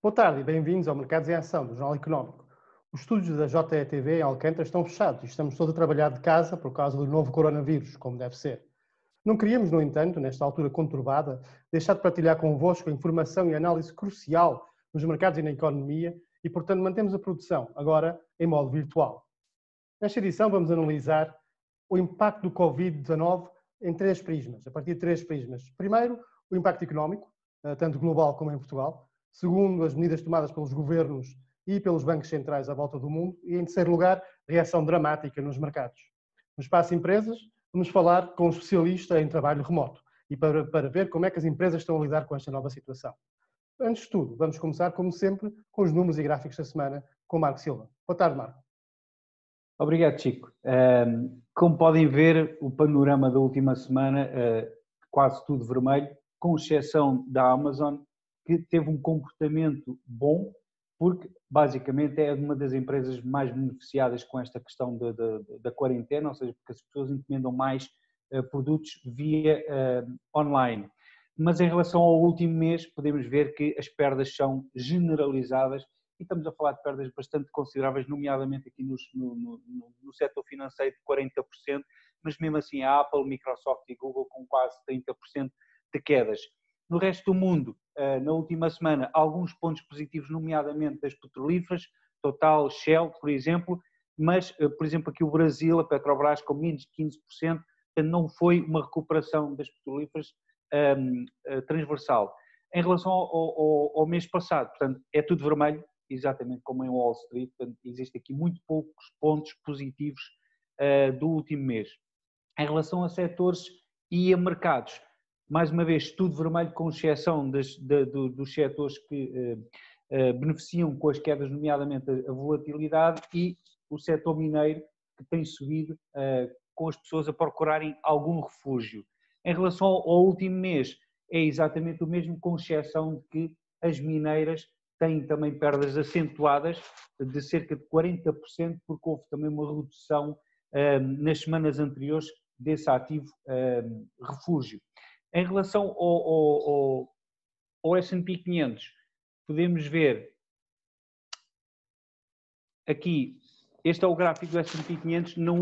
Boa tarde e bem-vindos ao Mercados em Ação, do Jornal Económico. Os estúdios da JETV em Alcântara estão fechados e estamos todos a trabalhar de casa por causa do novo coronavírus, como deve ser. Não queríamos, no entanto, nesta altura conturbada, deixar de partilhar convosco a informação e análise crucial nos mercados e na economia e, portanto, mantemos a produção, agora em modo virtual. Nesta edição vamos analisar o impacto do Covid-19 em três prismas, a partir de três prismas. Primeiro, o impacto económico, tanto global como em Portugal. Segundo, as medidas tomadas pelos governos e pelos bancos centrais à volta do mundo. E, em terceiro lugar, a reação dramática nos mercados. No Espaço Empresas, vamos falar com um especialista em trabalho remoto e para ver como é que as empresas estão a lidar com esta nova situação. Antes de tudo, vamos começar, como sempre, com os números e gráficos da semana com o Marco Silva. Boa tarde, Marco. Obrigado, Chico. Como podem ver, o panorama da última semana, quase tudo vermelho, com exceção da Amazon, que teve um comportamento bom, porque basicamente é uma das empresas mais beneficiadas com esta questão da quarentena, ou seja, porque as pessoas encomendam mais produtos via online. Mas em relação ao último mês, podemos ver que as perdas são generalizadas e estamos a falar de perdas bastante consideráveis, nomeadamente aqui no setor financeiro de 40%, mas mesmo assim a Apple, Microsoft e Google com quase 30% de quedas. No resto do mundo, na última semana, alguns pontos positivos, nomeadamente das petrolíferas, Total, Shell, por exemplo, mas, por exemplo, aqui o Brasil, a Petrobras com menos de 15%, não foi uma recuperação das petrolíferas transversal. Em relação ao mês passado, portanto, é tudo vermelho, exatamente como em Wall Street, portanto, existe aqui muito poucos pontos positivos do último mês. Em relação a setores e a mercados, mais uma vez, tudo vermelho, com exceção dos setores que beneficiam com as quedas, nomeadamente a volatilidade, e o setor mineiro, que tem subido com as pessoas a procurarem algum refúgio. Em relação ao último mês, é exatamente o mesmo, com exceção de que as mineiras têm também perdas acentuadas de cerca de 40%, porque houve também uma redução nas semanas anteriores desse ativo refúgio. Em relação ao S&P 500, podemos ver aqui, este é o gráfico do S&P 500, nas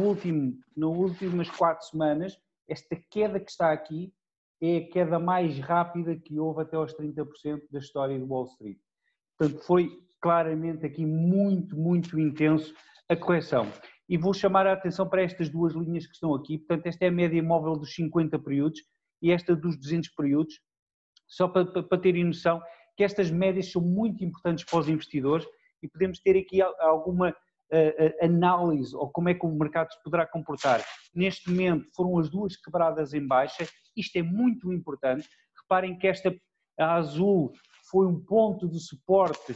últimas 4 semanas, esta queda que está aqui é a queda mais rápida que houve até aos 30% da história do Wall Street. Portanto, foi claramente aqui muito, muito intenso a correção. E vou chamar a atenção para estas duas linhas que estão aqui. Portanto, esta é a média móvel dos 50 períodos e esta dos 200 períodos, só para terem noção que estas médias são muito importantes para os investidores e podemos ter aqui alguma análise ou como é que o mercado se poderá comportar. Neste momento foram as duas quebradas em baixa, isto é muito importante. Reparem que a azul foi um ponto de suporte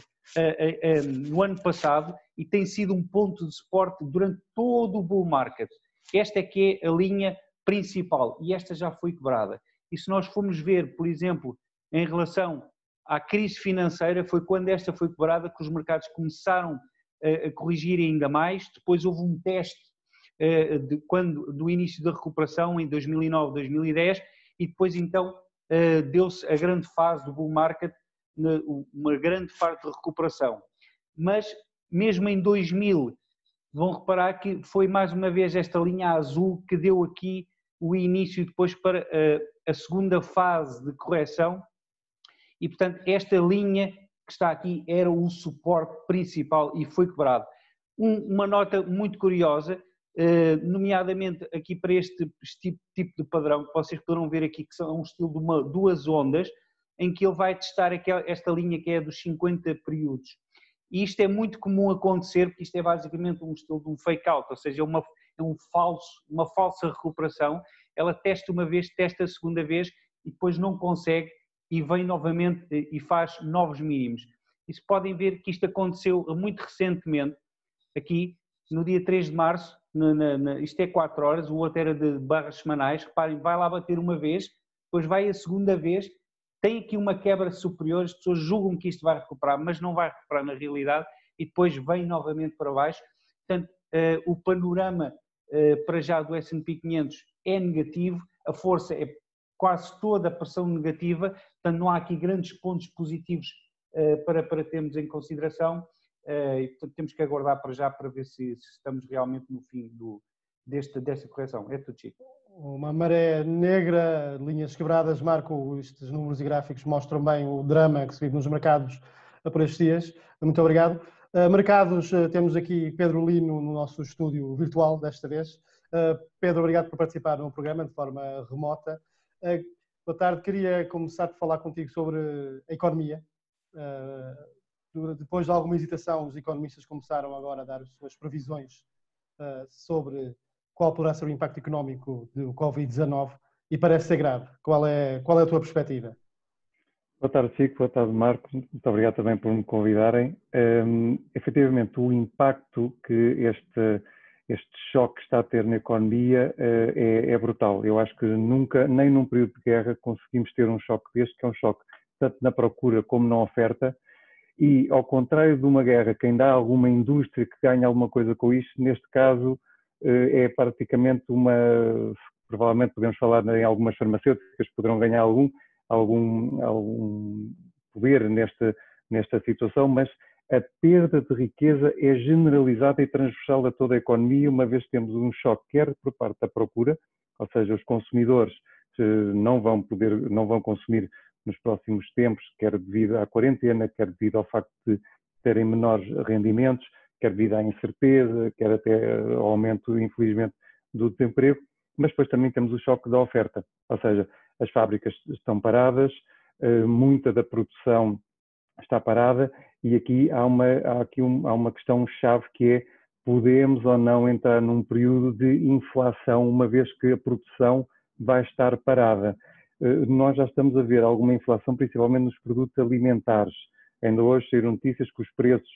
no ano passado e tem sido um ponto de suporte durante todo o bull market. Esta é que é a linha principal e esta já foi quebrada. E se nós formos ver, por exemplo, em relação à crise financeira, foi quando esta foi quebrada que os mercados começaram a corrigir ainda mais. Depois houve um teste do início da recuperação em 2009, 2010 e depois então deu-se a grande fase do bull market, uma grande parte de recuperação. Mas mesmo em 2000, vão reparar que foi mais uma vez esta linha azul que deu aqui o início depois para a segunda fase de correção e, portanto, esta linha que está aqui era o suporte principal e foi quebrado. Uma nota muito curiosa, nomeadamente aqui para este tipo de padrão, que vocês poderão ver aqui que são um estilo de duas ondas, em que ele vai testar esta linha que é dos 50 períodos. E isto é muito comum acontecer, porque isto é basicamente um estilo de um fake-out, ou seja, uma falsa recuperação. Ela testa uma vez, testa a segunda vez e depois não consegue e vem novamente e faz novos mínimos. E se podem ver que isto aconteceu muito recentemente, aqui no dia 3 de março, isto é 4 horas, o outro era de barras semanais, reparem, vai lá bater uma vez, depois vai a segunda vez, tem aqui uma quebra superior, as pessoas julgam que isto vai recuperar, mas não vai recuperar na realidade e depois vem novamente para baixo. Portanto, o panorama para já do S&P 500 é negativo, a força é quase toda a pressão negativa, portanto não há aqui grandes pontos positivos para termos em consideração, e portanto temos que aguardar para já para ver se estamos realmente no fim desta correção. É tudo, Chico. Uma maré negra, linhas quebradas, Marco, estes números e gráficos mostram bem o drama que se vive nos mercados por estes dias. Muito obrigado. Mercados, temos aqui Pedro Lino no nosso estúdio virtual desta vez. Pedro, obrigado por participar no programa de forma remota. Boa tarde, queria começar por falar contigo sobre a economia. Depois de alguma hesitação, os economistas começaram agora a dar as suas previsões sobre qual poderá ser o impacto económico do Covid-19 e parece ser grave. Qual é a tua perspectiva? Boa tarde, Chico. Boa tarde, Marco. Muito obrigado também por me convidarem. Efetivamente, o impacto que este choque está a ter na economia é brutal. Eu acho que nunca, nem num período de guerra, conseguimos ter um choque deste, que é um choque tanto na procura como na oferta. E, ao contrário de uma guerra, que ainda há alguma indústria que ganha alguma coisa com isto, neste caso é praticamente provavelmente podemos falar em algumas farmacêuticas que poderão ganhar algum poder nesta situação, mas a perda de riqueza é generalizada e transversal a toda a economia, uma vez que temos um choque quer por parte da procura, ou seja, os consumidores não vão consumir nos próximos tempos, quer devido à quarentena, quer devido ao facto de terem menores rendimentos, quer devido à incerteza, quer até ao aumento, infelizmente, do desemprego, mas depois também temos o choque da oferta, ou seja, as fábricas estão paradas, muita da produção está parada e aqui há uma questão-chave que é: podemos ou não entrar num período de inflação, uma vez que a produção vai estar parada. Nós já estamos a ver alguma inflação, principalmente nos produtos alimentares. Ainda hoje saíram notícias que os preços,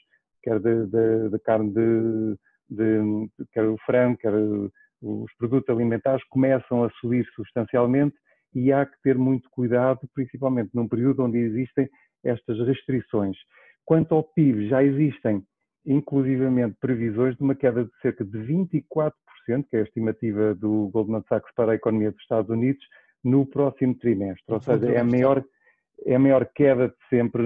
quer da carne, quer o frango, quer os produtos alimentares, começam a subir substancialmente e há que ter muito cuidado, principalmente num período onde existem estas restrições. Quanto ao PIB, já existem inclusivamente previsões de uma queda de cerca de 24%, que é a estimativa do Goldman Sachs para a economia dos Estados Unidos, no próximo trimestre. Ou seja, é a maior queda de sempre,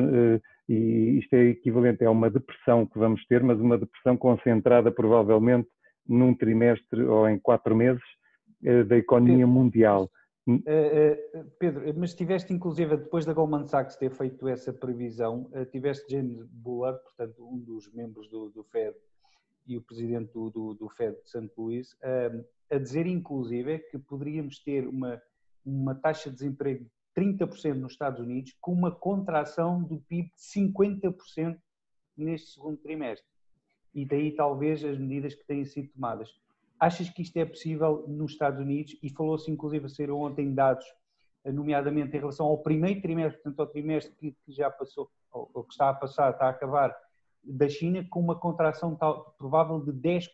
e isto é equivalente a uma depressão que vamos ter, mas uma depressão concentrada provavelmente num trimestre ou em 4 meses da economia mundial. Pedro, mas tiveste inclusive, depois da Goldman Sachs ter feito essa previsão, tiveste James Bullard, portanto um dos membros do Fed e o presidente do Fed de St. Louis, a dizer inclusive que poderíamos ter uma taxa de desemprego de 30% nos Estados Unidos, com uma contração do PIB de 50% neste segundo trimestre. E daí talvez as medidas que têm sido tomadas. Achas que isto é possível nos Estados Unidos? E falou-se inclusive a ser ontem dados, nomeadamente em relação ao primeiro trimestre, portanto ao trimestre que já passou, ou que está a passar, está a acabar, da China, com uma contração provável de 10%.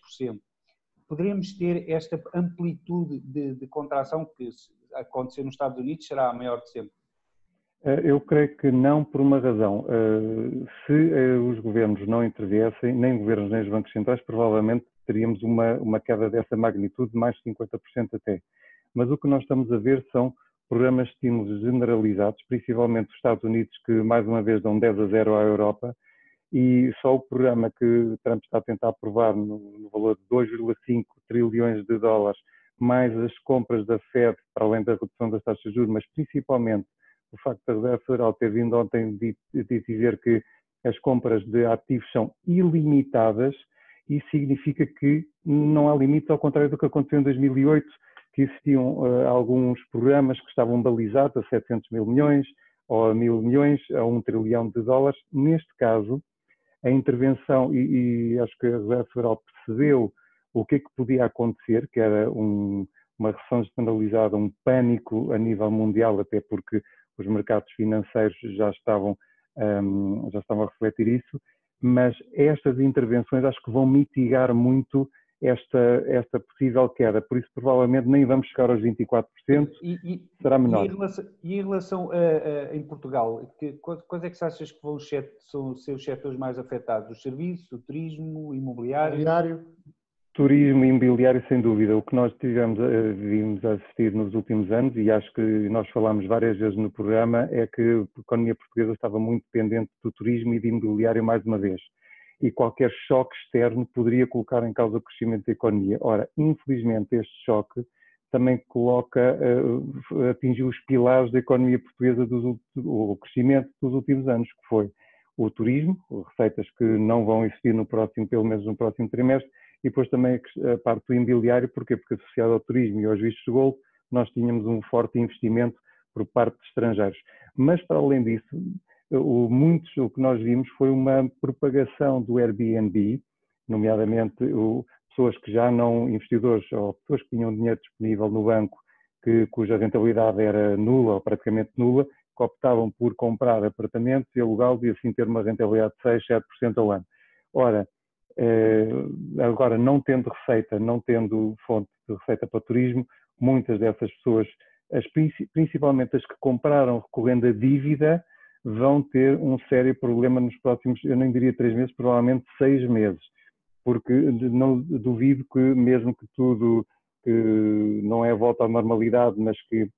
Poderíamos ter esta amplitude de contração que, se acontecer nos Estados Unidos, será a maior de sempre? Eu creio que não, por uma razão. Se os governos não interviessem, nem governos nem os bancos centrais, provavelmente teríamos uma queda dessa magnitude, mais de 50% até. Mas o que nós estamos a ver são programas de estímulos generalizados, principalmente os Estados Unidos, que mais uma vez dão 10-0 à Europa, e só o programa que Trump está a tentar aprovar no valor de 2,5 trilhões de dólares, mais as compras da Fed, para além da redução das taxas de juros, mas principalmente o facto da Reserva Federal ter vindo ontem de dizer que as compras de ativos são ilimitadas, isso significa que não há limites, ao contrário do que aconteceu em 2008, que existiam alguns programas que estavam balizados a 700 mil milhões, ou a 1.000 milhões, a 1 trilhão de dólares. Neste caso, a intervenção, e acho que a Reserva Federal percebeu o que é que podia acontecer, que era uma recessão generalizada, um pânico a nível mundial, até porque os mercados financeiros já estavam a refletir isso, mas estas intervenções acho que vão mitigar muito esta possível queda, por isso provavelmente nem vamos chegar aos 24%, será menor. E em relação em Portugal, quais é que achas que são os setores mais afetados? Os serviços, o turismo, o imobiliário? Turismo imobiliário, sem dúvida. O que nós vimos a assistir nos últimos anos, e acho que nós falámos várias vezes no programa, é que a economia portuguesa estava muito dependente do turismo e de imobiliário mais uma vez. E qualquer choque externo poderia colocar em causa o crescimento da economia. Ora, infelizmente, este choque também atingiu os pilares da economia portuguesa, o crescimento dos últimos anos, que foi o turismo, receitas que não vão existir pelo menos no próximo trimestre, e depois também a parte do imobiliário. Porquê? Porque associado ao turismo e aos vistos de gold, nós tínhamos um forte investimento por parte de estrangeiros. Mas, para além disso, o que nós vimos foi uma propagação do Airbnb, nomeadamente pessoas que já não, investidores ou pessoas que tinham dinheiro disponível no banco, cuja rentabilidade era nula ou praticamente nula, que optavam por comprar apartamentos e alugá-los e assim ter uma rentabilidade de 6, 7% ao ano. Ora, agora, não tendo receita, não tendo fonte de receita para turismo, muitas dessas pessoas, principalmente as que compraram recorrendo a dívida, vão ter um sério problema nos próximos, eu nem diria 3 meses, provavelmente 6 meses, porque não duvido que mesmo que tudo que não é a volta à normalidade, mas que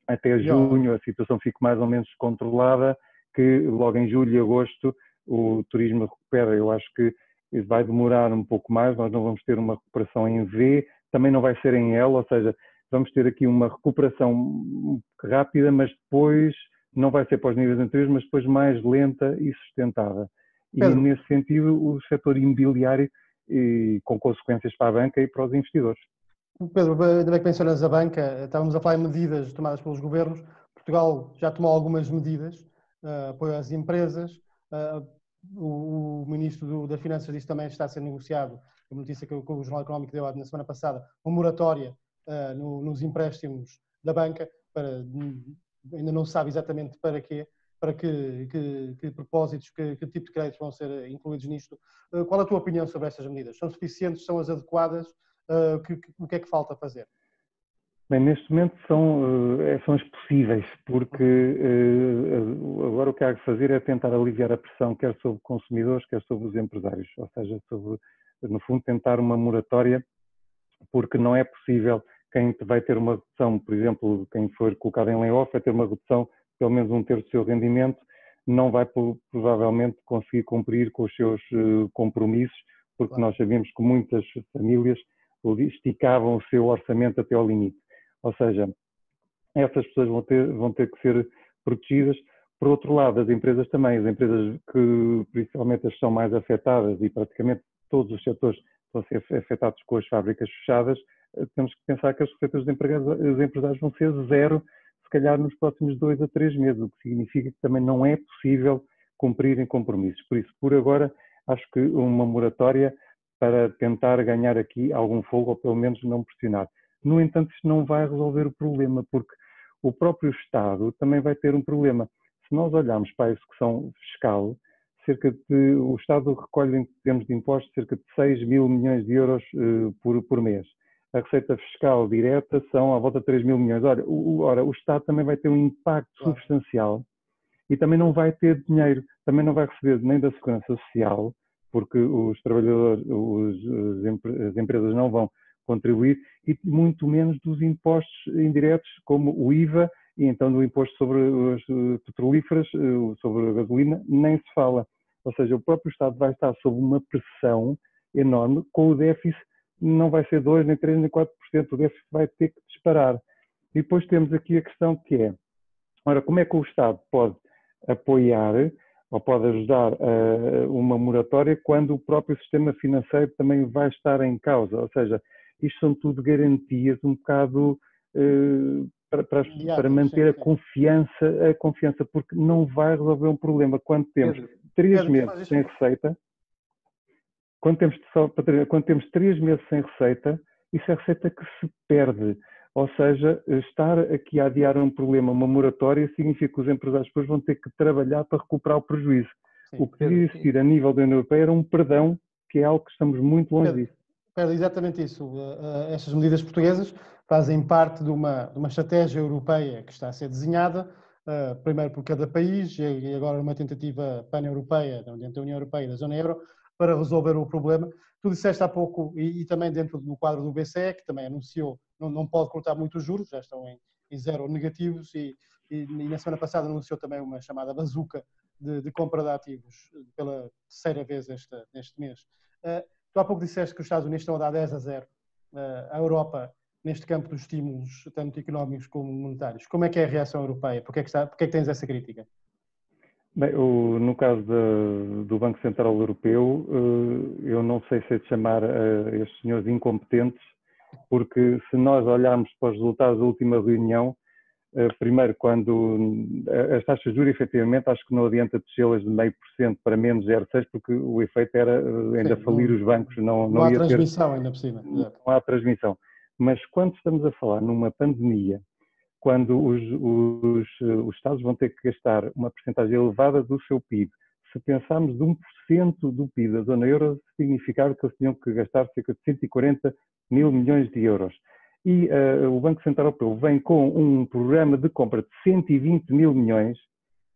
até junho a situação fique mais ou menos controlada, que logo em julho e agosto o turismo recupera. Eu acho que vai demorar um pouco mais, nós não vamos ter uma recuperação em V, também não vai ser em L, ou seja, vamos ter aqui uma recuperação rápida, mas depois não vai ser para os níveis anteriores, mas depois mais lenta e sustentada. Pedro, e nesse sentido o setor imobiliário, com consequências para a banca e para os investidores. Pedro, ainda bem que mencionas a banca, estávamos a falar em medidas tomadas pelos governos. Portugal já tomou algumas medidas, apoio às empresas. O Ministro das Finanças disse também que está a ser negociado, a notícia que o Jornal Económico deu na semana passada, uma moratória nos empréstimos da banca, ainda não se sabe exatamente para quê, para que propósitos, que tipo de créditos vão ser incluídos nisto. Qual a tua opinião sobre estas medidas? São suficientes? São as adequadas? O que é que falta fazer? Bem, neste momento são as possíveis, porque agora o que há que fazer é tentar aliviar a pressão, quer sobre consumidores, quer sobre os empresários, ou seja, no fundo tentar uma moratória, porque não é possível quem vai ter uma redução, por exemplo, quem for colocado em layoff vai ter uma redução de pelo menos 1/3 do seu rendimento, não vai provavelmente conseguir cumprir com os seus compromissos, porque nós sabemos que muitas famílias esticavam o seu orçamento até ao limite. Ou seja, essas pessoas vão ter que ser protegidas. Por outro lado, as empresas também, as empresas que principalmente as são mais afetadas, e praticamente todos os setores vão ser afetados com as fábricas fechadas, temos que pensar que as receitas dos empresários vão ser zero, se calhar nos próximos 2 a 3 meses, o que significa que também não é possível cumprirem compromissos. Por isso, por agora, acho que uma moratória para tentar ganhar aqui algum fogo, ou pelo menos não pressionar. No entanto, isto não vai resolver o problema, porque o próprio Estado também vai ter um problema. Se nós olharmos para a execução fiscal, o Estado recolhe em termos de impostos cerca de 6 mil milhões de euros por mês. A receita fiscal direta são à volta de 3 mil milhões. Ora, o Estado também vai ter um impacto substancial e também não vai ter dinheiro, também não vai receber nem da Segurança Social, porque os trabalhadores, as empresas não vão contribuir, e muito menos dos impostos indiretos, como o IVA, e então do imposto sobre as petrolíferas, sobre a gasolina, nem se fala. Ou seja, o próprio Estado vai estar sob uma pressão enorme, com o déficit não vai ser 2, nem 3, nem 4%, o déficit vai ter que disparar. E depois temos aqui a questão que é, ora, como é que o Estado pode apoiar ou pode ajudar a uma moratória quando o próprio sistema financeiro também vai estar em causa? Ou seja, isto são tudo garantias um bocado para manter a confiança, porque não vai resolver um problema. Quando temos 3 meses sem receita, quando temos 3 meses sem receita, isso é receita que se perde. Ou seja, estar aqui a adiar um problema, uma moratória, significa que os empresários depois vão ter que trabalhar para recuperar o prejuízo. Sim, o que devia existir a nível da União Europeia era um perdão, que é algo que estamos muito longe disso. Pedro, exatamente isso. Estas medidas portuguesas fazem parte de uma estratégia europeia que está a ser desenhada, primeiro por cada país, e agora uma tentativa pan-europeia, dentro da União Europeia e da Zona Euro, para resolver o problema. Tu disseste há pouco, e também dentro do quadro do BCE, que também anunciou, não pode cortar muito os juros, já estão em zero negativos, e na semana passada anunciou também uma chamada bazuca de compra de ativos pela terceira vez neste mês. Tu há pouco disseste que os Estados Unidos estão a dar 10-0 à Europa neste campo dos estímulos, tanto económicos como monetários. Como é que é a reação europeia? Porquê é que tens essa crítica? Bem, no caso do Banco Central Europeu, eu não sei se é de chamar estes senhores incompetentes, porque se nós olharmos para os resultados da última reunião, primeiro, quando as taxas de juros, efetivamente, acho que não adianta descê-las de 0,5% para menos 0,6%, porque o efeito era ainda falir os bancos. Não há transmissão ainda por cima. Não há transmissão. Mas quando estamos a falar numa pandemia, quando os Estados vão ter que gastar uma percentagem elevada do seu PIB, se pensarmos de 1% do PIB da zona euro, significava que eles tinham que gastar cerca de 140 mil milhões de euros. E o Banco Central Europeu vem com um programa de compra de 120 mil milhões,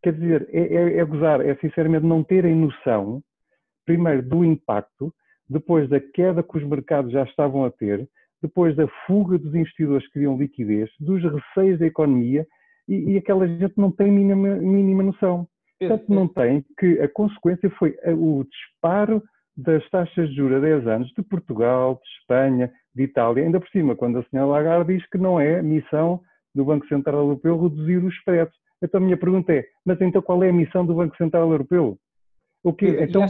quer dizer, é gozar, é sinceramente não terem noção, primeiro do impacto, depois da queda que os mercados já estavam a ter, depois da fuga dos investidores que queriam liquidez, dos receios da economia, e aquela gente não tem mínima noção. Tanto não tem que a consequência foi o disparo das taxas de juros a 10 anos de Portugal, de Espanha, de Itália, ainda por cima, quando a senhora Lagarde diz que não é missão do Banco Central Europeu reduzir os spreads. Então a minha pergunta é, mas então qual é a missão do Banco Central Europeu? O quê? Então...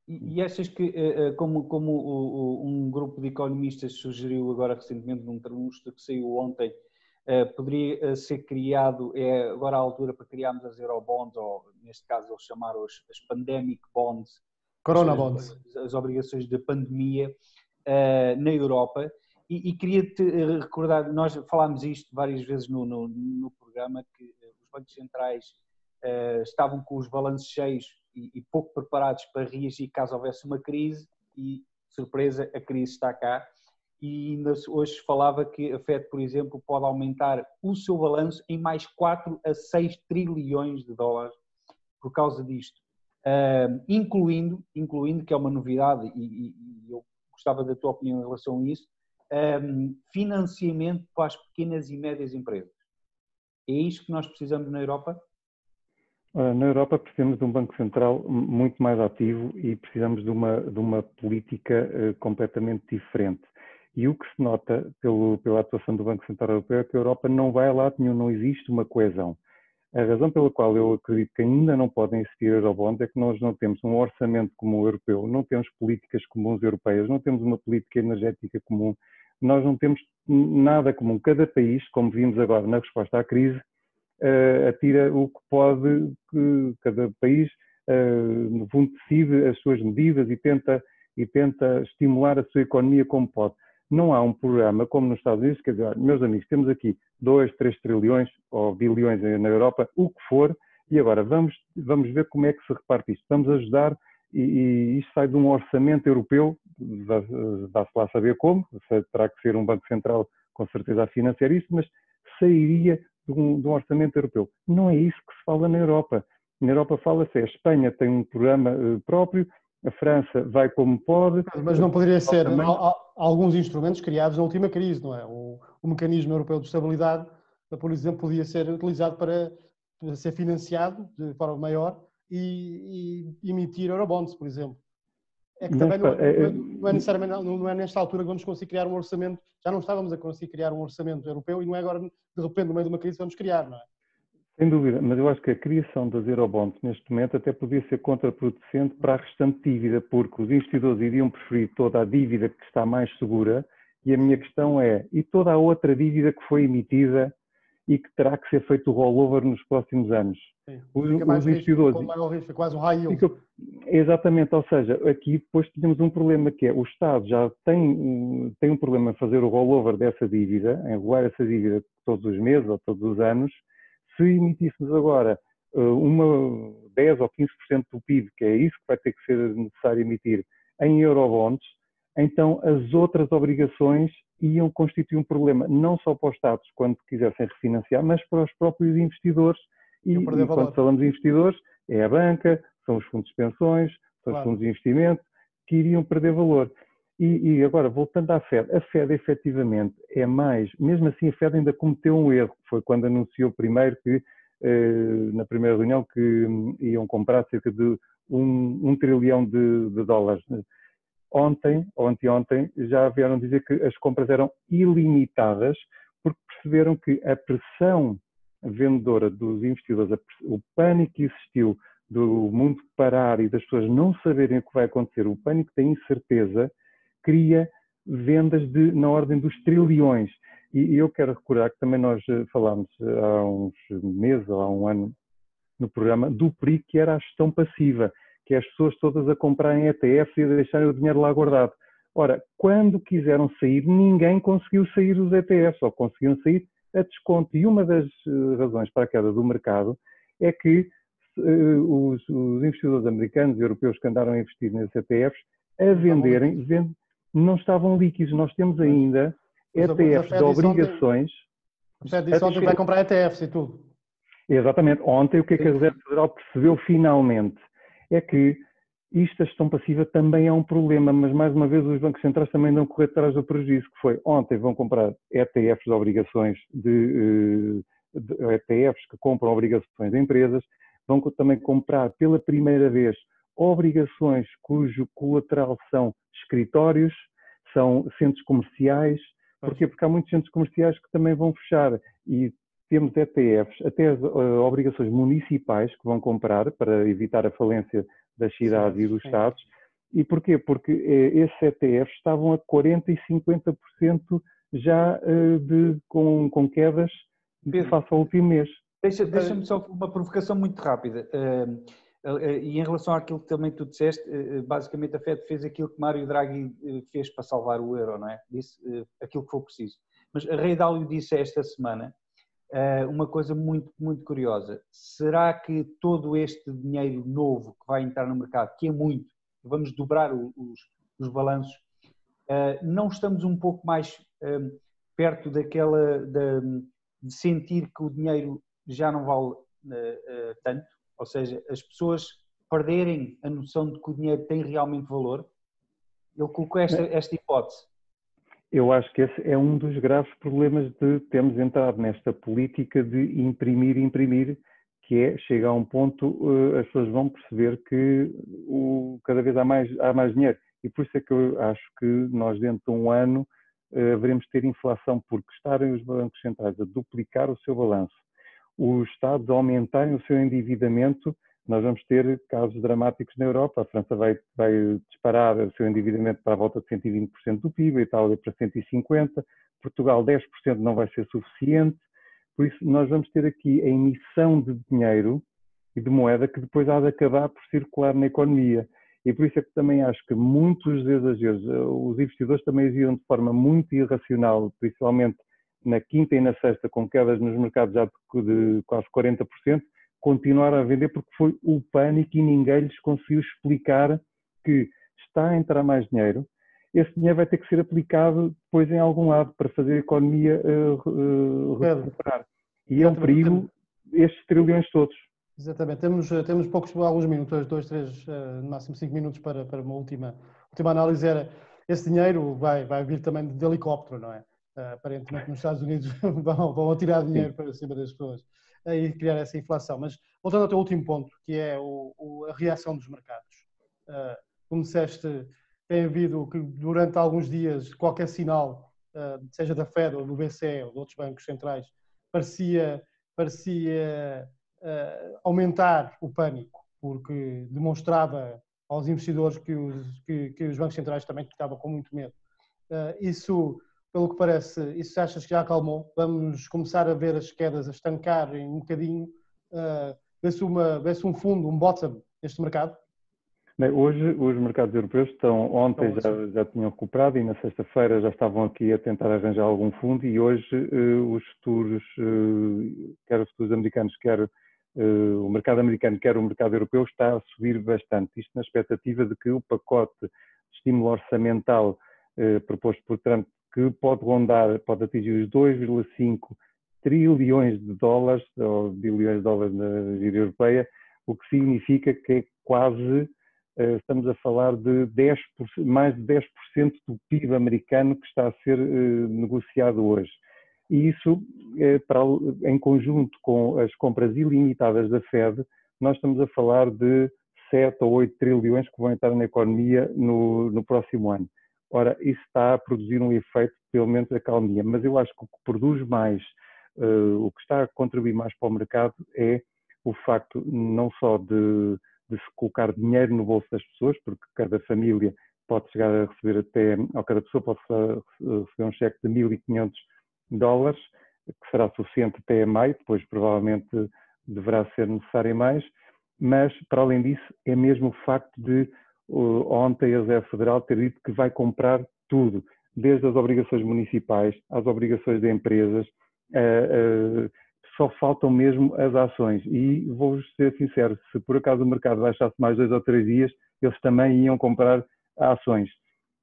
E achas que, como um grupo de economistas sugeriu agora recentemente num estudo que saiu ontem, poderia ser criado, é agora a altura para criarmos as Eurobonds, ou neste caso eles chamaram as Pandemic Bonds, Corona Bonds, as obrigações de pandemia na Europa, e queria-te recordar, nós falámos isto várias vezes no programa, que os bancos centrais estavam com os balanços cheios e pouco preparados para reagir caso houvesse uma crise, e, surpresa, a crise está cá. E ainda hoje falava que a FED, por exemplo, pode aumentar o seu balanço em mais 4 a 6 trilhões de dólares por causa disto. Incluindo, que é uma novidade, e eu gostava da tua opinião em relação a isso, financiamento para as pequenas e médias empresas. É isto que nós precisamos na Europa? Na Europa precisamos de um Banco Central muito mais ativo e precisamos de uma política completamente diferente. E o que se nota pela atuação do Banco Central Europeu é que a Europa não vai a lado nenhum, não existe uma coesão. A razão pela qual eu acredito que ainda não podem existir eurobonds é que nós não temos um orçamento comum europeu, não temos políticas comuns europeias, não temos uma política energética comum, nós não temos nada comum. Cada país, como vimos agora na resposta à crise, atira o que pode, cada país no fundo decide as suas medidas e tenta estimular a sua economia como pode. Não há um programa como nos Estados Unidos, quer dizer, meus amigos, temos aqui 2, 3 trilhões ou bilhões na Europa, o que for, e agora vamos ver como é que se reparte isto. Vamos ajudar, e isto sai de um orçamento europeu, dá-se lá saber como, terá que ser um Banco Central com certeza a financiar isto, mas sairia de um orçamento europeu. Não é isso que se fala na Europa. Na Europa fala-se, a Espanha tem um programa próprio, a França vai como pode. Mas não poderia ser alguns instrumentos criados na última crise, não é? O mecanismo europeu de estabilidade, por exemplo, podia ser utilizado para ser financiado de forma maior e emitir eurobonds, por exemplo. É que também não é necessariamente, não é nesta altura que vamos conseguir criar um orçamento, já não estávamos a conseguir criar um orçamento europeu e não é agora, de repente, no meio de uma crise, vamos criar, não é? Sem dúvida, mas eu acho que a criação das eurobonds neste momento até podia ser contraproducente para a restante dívida, porque os investidores iriam preferir toda a dívida que está mais segura, e a minha questão é, e toda a outra dívida que foi emitida e que terá que ser feito o rollover nos próximos anos? Sim, os investidores... Com maior risco, é quase um high yield. Exatamente, ou seja, aqui depois tínhamos um problema que é, o Estado já tem um problema em fazer o rollover dessa dívida, em regular essa dívida todos os meses ou todos os anos. Se emitíssemos agora 10 ou 15% do PIB, que é isso que vai ter que ser necessário emitir, em eurobonds, então as outras obrigações iam constituir um problema, não só para os Estados, quando quisessem refinanciar, mas para os próprios investidores. E quando falamos de investidores, é a banca, são os fundos de pensões, são os fundos de investimento, que iriam perder valor. E agora, voltando à Fed, a Fed efetivamente é mais, mesmo assim a Fed ainda cometeu um erro, que foi quando anunciou primeiro que, na primeira reunião, que iam comprar cerca de um trilhão de dólares. Ontem, ou anteontem, já vieram dizer que as compras eram ilimitadas, porque perceberam que a pressão vendedora dos investidores, o pânico que existiu do mundo parar e das pessoas não saberem o que vai acontecer, o pânico da incerteza, cria vendas na ordem dos trilhões. E eu quero recordar que também nós falámos há uns meses, ou há um ano, no programa, do perigo que era a gestão passiva, que é as pessoas todas a comprarem ETFs e a deixarem o dinheiro lá guardado. Ora, quando quiseram sair, ninguém conseguiu sair dos ETFs, ou conseguiam sair a desconto. E uma das razões para a queda do mercado é que os investidores americanos e europeus que andaram a investir nesses ETFs, a venderem, não estavam líquidos. Nós temos ainda ETFs de obrigações. A Fed disse ontem que vai comprar ETFs e tudo. Exatamente. Ontem o que a Reserva Federal percebeu finalmente é que isto, a gestão passiva, também é um problema, mas mais uma vez os bancos centrais também não correr atrás do prejuízo, que foi ontem vão comprar ETFs de obrigações de ETFs que compram obrigações de empresas, vão também comprar pela primeira vez obrigações cujo colateral são escritórios, são centros comerciais. Porquê? Porque há muitos centros comerciais que também vão fechar e temos ETFs, até as obrigações municipais que vão comprar para evitar a falência das cidades e dos estados. E porquê? Porque esses ETFs estavam a 40% e 50% já com quedas face ao último mês. Deixa-me só uma provocação muito rápida. E em relação àquilo que também tu disseste, basicamente a Fed fez aquilo que Mário Draghi fez para salvar o euro, não é? Disse aquilo que foi preciso. Mas a Ray Dalio disse esta semana uma coisa muito, muito curiosa. Será que todo este dinheiro novo que vai entrar no mercado, que é muito, vamos dobrar os balanços, não estamos um pouco mais perto de sentir que o dinheiro já não vale tanto? Ou seja, as pessoas perderem a noção de que o dinheiro tem realmente valor? Ele colocou esta hipótese. Eu acho que esse é um dos graves problemas de termos entrado nesta política de imprimir, que é, chega a um ponto, as pessoas vão perceber que cada vez há mais dinheiro. E por isso é que eu acho que nós, dentro de um ano, haveremos de ter inflação, porque estarem os bancos centrais a duplicar o seu balanço, os Estados a aumentarem o seu endividamento, nós vamos ter casos dramáticos na Europa. A França vai disparar o seu endividamento para a volta de 120% do PIB, a Itália para 150%, Portugal 10% não vai ser suficiente. Por isso, nós vamos ter aqui a emissão de dinheiro e de moeda que depois há de acabar por circular na economia. E por isso é que também acho que muitos exageros, os investidores também agiram de forma muito irracional, principalmente na quinta e na sexta, com quedas nos mercados já de quase 40%, continuaram a vender porque foi o pânico e ninguém lhes conseguiu explicar que está a entrar mais dinheiro. Esse dinheiro vai ter que ser aplicado depois em algum lado para fazer a economia recuperar. E é um perigo estes trilhões todos. Exatamente. Temos alguns minutos, 2, 3, no máximo 5 minutos para uma última análise. Esse dinheiro vai vir também de helicóptero, não é? Aparentemente nos Estados Unidos vão atirar dinheiro para cima das pessoas e criar essa inflação. Mas voltando ao teu último ponto, que é a reação dos mercados. Como disseste, tem havido que durante alguns dias qualquer sinal, seja da Fed ou do BCE ou de outros bancos centrais, parecia aumentar o pânico, porque demonstrava aos investidores que os bancos centrais também estavam com muito medo. Isso, pelo que parece, isso achas que já acalmou? Vamos começar a ver as quedas a estancarem um bocadinho? Vê-se um fundo, um bottom neste mercado? Bem, hoje os mercados europeus ontem já tinham recuperado e na sexta-feira já estavam aqui a tentar arranjar algum fundo e hoje os futuros, quer os futuros americanos, quer o mercado americano, quer o mercado europeu, está a subir bastante. Isto na expectativa de que o pacote de estímulo orçamental proposto por Trump, que pode atingir os 2,5 trilhões de dólares, ou bilhões de dólares na gíria europeia, o que significa que é quase estamos a falar de mais de 10% do PIB americano que está a ser negociado hoje. E isso, em conjunto com as compras ilimitadas da Fed, nós estamos a falar de 7 ou 8 trilhões que vão entrar na economia no próximo ano. Ora, isso está a produzir um efeito, pelo menos, de acalmia. Mas eu acho que o que produz mais, o que está a contribuir mais para o mercado é o facto não só de se colocar dinheiro no bolso das pessoas, porque cada família pode chegar a receber ou cada pessoa pode receber um cheque de $1.500, que será suficiente até maio, depois provavelmente deverá ser necessário mais, mas para além disso é mesmo o facto de ontem a Reserva Federal ter dito que vai comprar tudo, desde as obrigações municipais às obrigações de empresas, só faltam mesmo as ações. E vou ser sincero, se por acaso o mercado baixasse mais 2 ou 3 dias, eles também iam comprar ações.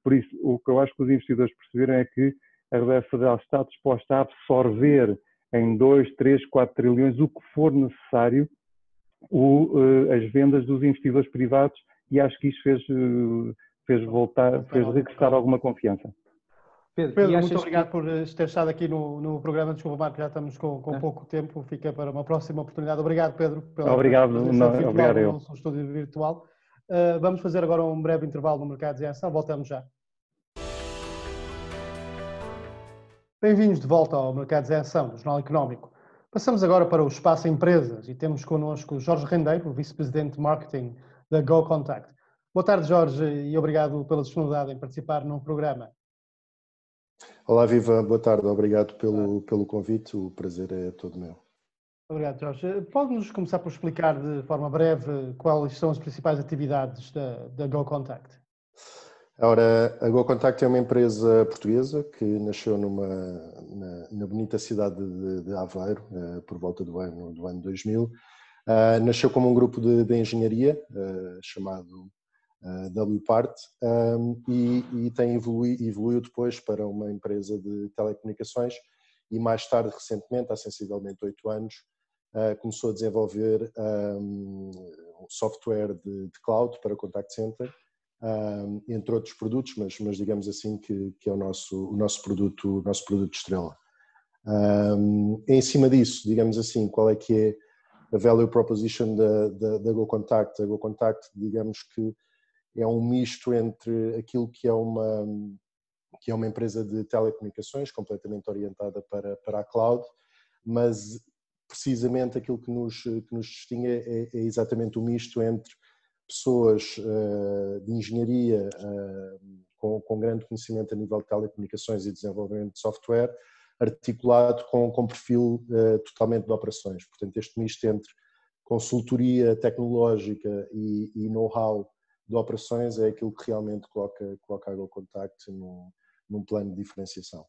Por isso, o que eu acho que os investidores perceberam é que a Reserva Federal está disposta a absorver em 2, 3, 4 trilhões o que for necessário as vendas dos investidores privados, e acho que isso fez regressar alguma confiança. Pedro, muito obrigado por ter estado aqui no programa. Desculpa, Marco, já estamos com pouco tempo, fica para uma próxima oportunidade. Obrigado, Pedro, pela presença virtual no nosso estúdio virtual. Vamos fazer agora um breve intervalo no Mercados em Ação, voltamos já. Bem-vindos de volta ao Mercados em Ação, do Jornal Económico. Passamos agora para o Espaço Empresas e temos connosco o Jorge Rendeiro, o Vice-Presidente de Marketing da GoContact. Boa tarde, Jorge, e obrigado pela disponibilidade em participar no programa. Olá, Viva, boa tarde, obrigado pelo convite, o prazer é todo meu. Obrigado, Jorge. Pode-nos começar por explicar de forma breve quais são as principais atividades da GoContact? Ora, a GoContact é uma empresa portuguesa que nasceu na bonita cidade de Aveiro, por volta do ano 2000. Nasceu como um grupo de engenharia chamado WPart e evoluiu depois para uma empresa de telecomunicações e mais tarde, recentemente, há sensivelmente 8 anos, começou a desenvolver um software de cloud para contact center, entre outros produtos, mas digamos assim que é o nosso produto estrela. Em cima disso, digamos assim, qual é que é a value proposition da GoContact? A GoContact, digamos que é um misto entre aquilo que é uma empresa de telecomunicações completamente orientada para a cloud, mas precisamente aquilo que nos distingue é exatamente o misto entre pessoas de engenharia com grande conhecimento a nível de telecomunicações e desenvolvimento de software, articulado com perfil totalmente de operações. Portanto, este misto entre consultoria tecnológica e know-how de operações é aquilo que realmente coloca a GoContact num plano de diferenciação.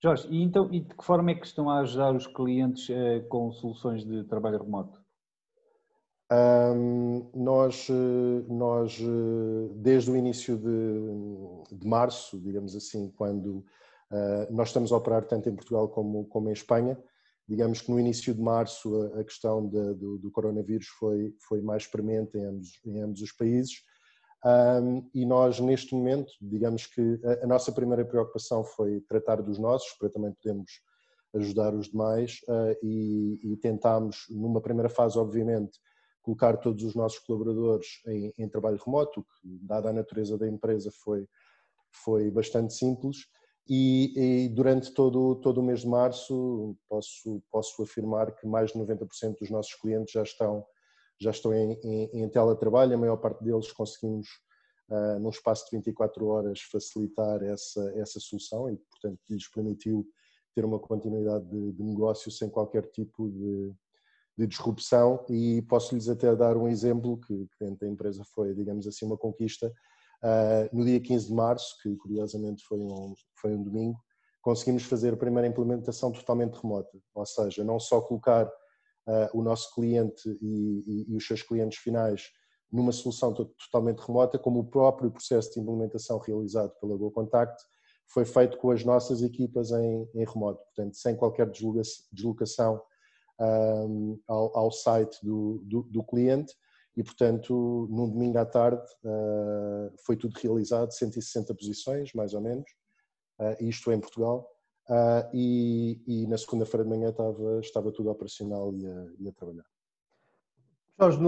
Jorge, e de que forma é que estão a ajudar os clientes com soluções de trabalho remoto? Nós desde o início de março, digamos assim, quando nós estamos a operar tanto em Portugal como em Espanha, digamos que no início de março a questão do coronavírus foi mais premente em ambos os países, e nós neste momento, digamos que a nossa primeira preocupação foi tratar dos nossos, para também podermos ajudar os demais, e tentámos numa primeira fase, obviamente, colocar todos os nossos colaboradores em trabalho remoto, que dada a natureza da empresa foi bastante simples, e durante todo o mês de março posso afirmar que mais de 90% dos nossos clientes já estão em teletrabalho. A maior parte deles conseguimos num espaço de 24 horas facilitar essa solução e, portanto, lhes permitiu ter uma continuidade de negócio sem qualquer tipo de disrupção. E posso-lhes até dar um exemplo que dentro da empresa foi, digamos assim, uma conquista. No dia 15 de março, que curiosamente foi um domingo, conseguimos fazer a primeira implementação totalmente remota, ou seja, não só colocar o nosso cliente e os seus clientes finais numa solução totalmente remota, como o próprio processo de implementação realizado pela GoContact foi feito com as nossas equipas em remoto, portanto, sem qualquer deslocação ao site do cliente, e, portanto, num domingo à tarde foi tudo realizado, 160 posições, mais ou menos, isto em Portugal, e na segunda-feira de manhã estava tudo operacional e a trabalhar. Jorge,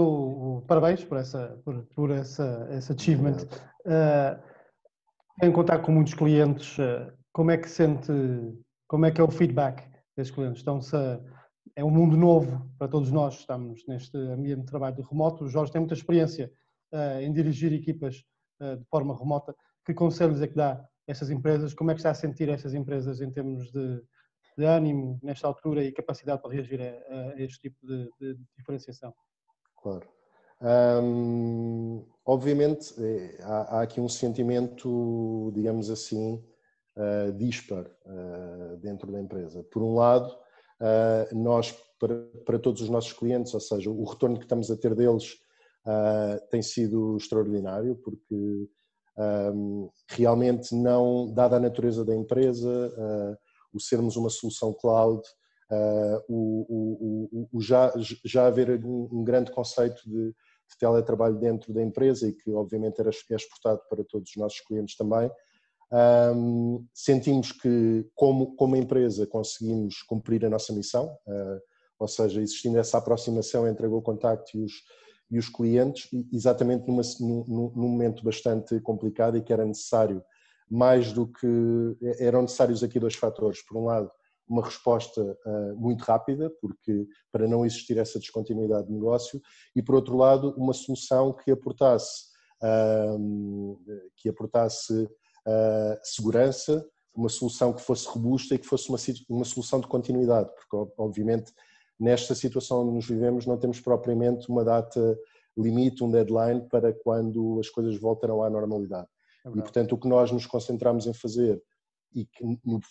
parabéns por esse achievement. Em contato com muitos clientes, como é que é o feedback desses clientes? É um mundo novo para todos nós, estamos neste ambiente de trabalho remoto. O Jorge tem muita experiência em dirigir equipas de forma remota. Que conselhos é que dá a essas empresas? Como é que está a sentir essas empresas em termos de ânimo nesta altura e capacidade para reagir a este tipo de diferenciação? Claro. Obviamente, há aqui um sentimento, digamos assim, dispar dentro da empresa. Por um lado, nós, para todos os nossos clientes, ou seja, o retorno que estamos a ter deles tem sido extraordinário, porque realmente não, dada a natureza da empresa, o sermos uma solução cloud, já haver um grande conceito de teletrabalho dentro da empresa e que obviamente é exportado para todos os nossos clientes também, sentimos que como empresa conseguimos cumprir a nossa missão, ou seja, existindo essa aproximação entre a GoContact e os clientes, exatamente num momento bastante complicado e que era necessário eram necessários aqui dois fatores. Por um lado, uma resposta muito rápida, porque para não existir essa descontinuidade de negócio, e por outro lado, uma solução que aportasse segurança, uma solução que fosse robusta e que fosse uma solução de continuidade, porque obviamente nesta situação onde nos vivemos não temos propriamente uma data limite, um deadline para quando as coisas voltarão à normalidade. E portanto o que nós nos concentramos em fazer, e que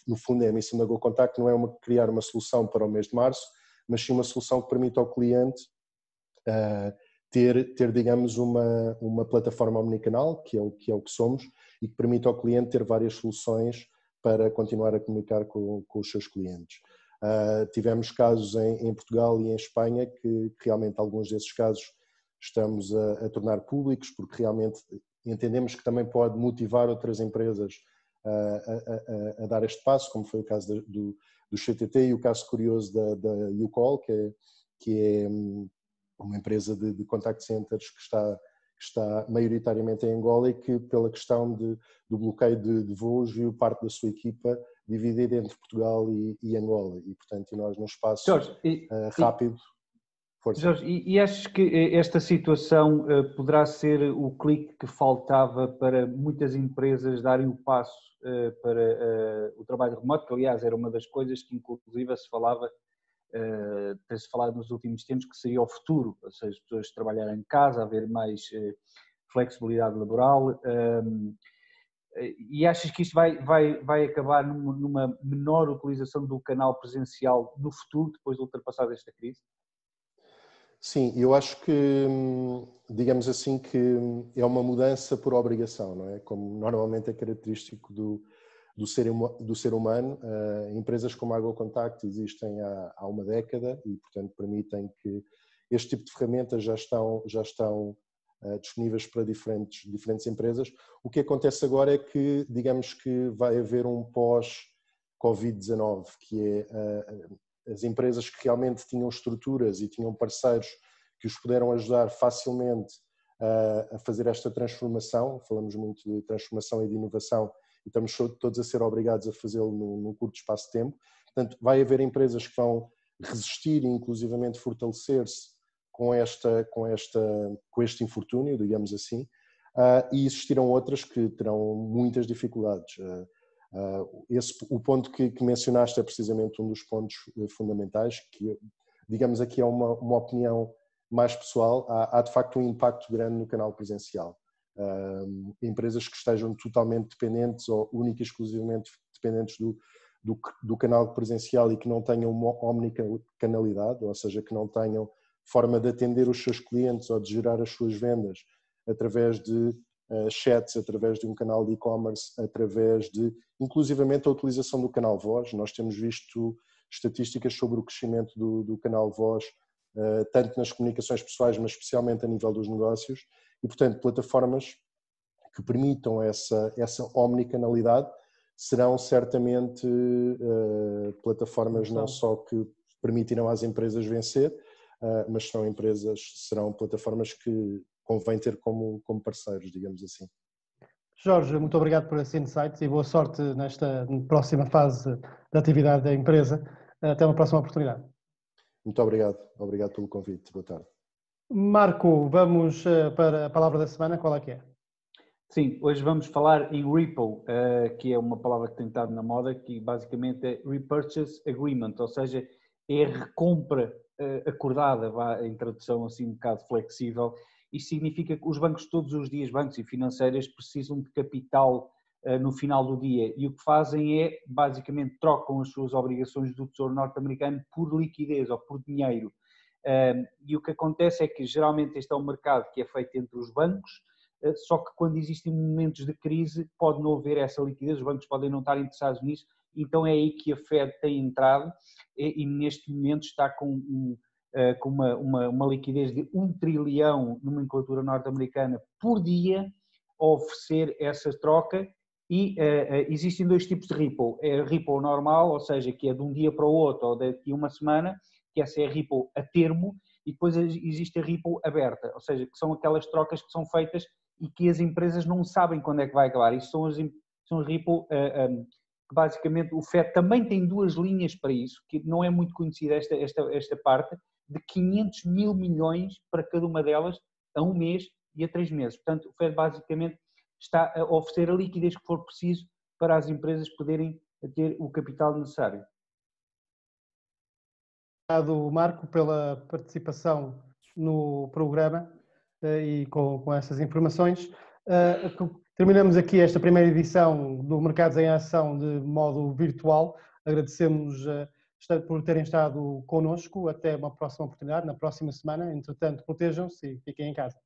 no fundo é a missão da GoContact, não é criar uma solução para o mês de março, mas sim uma solução que permita ao cliente ter digamos, uma plataforma omnicanal, que é o que somos, e que permita ao cliente ter várias soluções para continuar a comunicar com os seus clientes. Tivemos casos em Portugal e em Espanha que realmente alguns desses casos estamos a tornar públicos, porque realmente entendemos que também pode motivar outras empresas a dar este passo, como foi o caso do CTT e o caso curioso da YouCall, que é uma empresa de contact centers que está maioritariamente em Angola e que, pela questão do bloqueio de voos, viu parte da sua equipa dividida entre Portugal e Angola. E, portanto, nós num espaço rápido... Jorge, e achas que esta situação poderá ser o clique que faltava para muitas empresas darem o passo para o trabalho remoto, que aliás era uma das coisas que inclusive tem-se falado nos últimos tempos que seria o futuro, ou seja, as pessoas trabalharem em casa, haver mais flexibilidade laboral, e achas que isto vai acabar numa menor utilização do canal presencial no futuro, depois de ultrapassar esta crise? Sim, eu acho que, digamos assim, que é uma mudança por obrigação, não é? Como normalmente é característico do ser humano. Empresas como a GoContact existem há uma década e, portanto, permitem que este tipo de ferramentas já estão disponíveis para diferentes empresas. O que acontece agora é que, digamos que vai haver um pós-Covid-19, que é as empresas que realmente tinham estruturas e tinham parceiros que os puderam ajudar facilmente a fazer esta transformação. Falamos muito de transformação e de inovação e estamos todos a ser obrigados a fazê-lo num curto espaço de tempo. Portanto, vai haver empresas que vão resistir e inclusivamente fortalecer-se com este infortúnio, digamos assim, e existirão outras que terão muitas dificuldades. O ponto que mencionaste é precisamente um dos pontos fundamentais, que digamos aqui é uma opinião mais pessoal. Há de facto um impacto grande no canal presencial. Empresas que estejam totalmente dependentes ou única e exclusivamente dependentes do canal presencial e que não tenham uma omnicanalidade, ou seja, que não tenham forma de atender os seus clientes ou de gerar as suas vendas através de chats, através de um canal de e-commerce, através de, inclusivamente, a utilização do canal Voz. Nós temos visto estatísticas sobre o crescimento do canal Voz tanto nas comunicações pessoais, mas especialmente a nível dos negócios, e, portanto, plataformas que permitam essa omnicanalidade serão certamente plataformas não só que permitirão às empresas vencer, mas serão plataformas que convém ter como parceiros, digamos assim. Jorge, muito obrigado por esse insight e boa sorte nesta próxima fase da atividade da empresa. Até uma próxima oportunidade. Muito obrigado. Obrigado pelo convite. Boa tarde. Marco, vamos para a palavra da semana. Qual é que é? Sim, hoje vamos falar em Ripple, que é uma palavra que tem estado na moda, que basicamente é Repurchase Agreement, ou seja, é a recompra acordada, em tradução assim um bocado flexível. Isto significa que os bancos todos os dias, bancos e financeiras, precisam de capital no final do dia e o que fazem é, basicamente, trocam as suas obrigações do Tesouro norte-americano por liquidez ou por dinheiro. E o que acontece é que, geralmente, este é um mercado que é feito entre os bancos, só que quando existem momentos de crise pode não haver essa liquidez, os bancos podem não estar interessados nisso, então é aí que a Fed tem entrado e neste momento está com uma liquidez de 1 trilhão numa nomenclatura norte-americana por dia a oferecer essa troca e existem dois tipos de Ripple. É a Ripple normal, ou seja, que é de um dia para o outro ou daqui a uma semana, que essa é a Ripple a termo, e depois existe a Ripple aberta, ou seja, que são aquelas trocas que são feitas e que as empresas não sabem quando é que vai acabar. Isso são as Ripple, que basicamente o FED também tem duas linhas para isso, que não é muito conhecida esta parte, de 500 mil milhões para cada uma delas a um mês e a 3 meses. Portanto, o FED basicamente está a oferecer a liquidez que for preciso para as empresas poderem ter o capital necessário. Obrigado, Marco, pela participação no programa e com essas informações. Terminamos aqui esta primeira edição do Mercados em Ação de modo virtual. Agradecemos por terem estado connosco. Até uma próxima oportunidade, na próxima semana. Entretanto, protejam-se e fiquem em casa.